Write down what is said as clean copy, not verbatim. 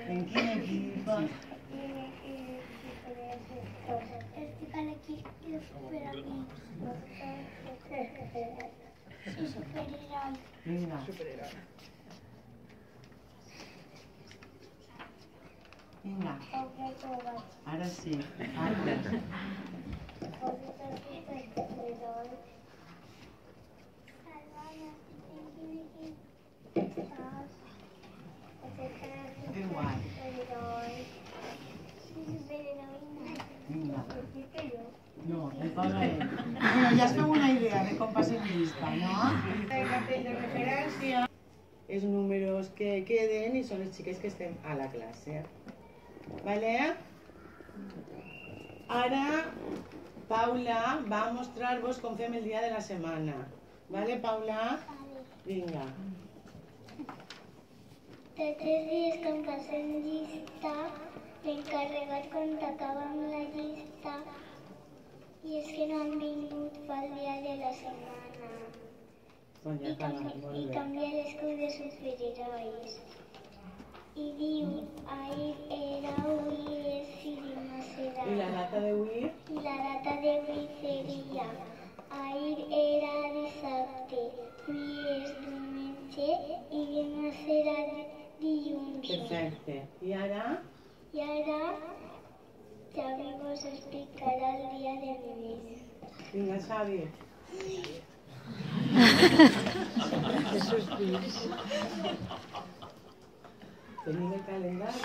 En quin equip? Estic a l'equip de superamics. I superherois. Vinga. Vinga. Ara sí. Parla. Que guai. Vinga. No, el posa ell. Bueno, ja es feu una idea de com passem llista, no? El cartell de referència. Els números que queden i són les xiques que estem a la classe. Vale? Ara, Paula va a mostrar-vos com fem el dia de la setmana. Vale, Paula? Vinga. Tots els dies que em passem llista, l'encarregat contactava amb la llista i és que no han vingut pel dia de la setmana. Doncs ja està, molt I bé. canvia l'escut de superherois. I diu, ahir era, avui és i demà serà. I la data d'avui? I la data d'avui seria, ahir era dissabte, avui és diumenge i demà serà dilluns. Perfecte. I ara? I ara Xavi vos explicarà el dia de bebès. Vinga, Xavi. Tenim el calendari.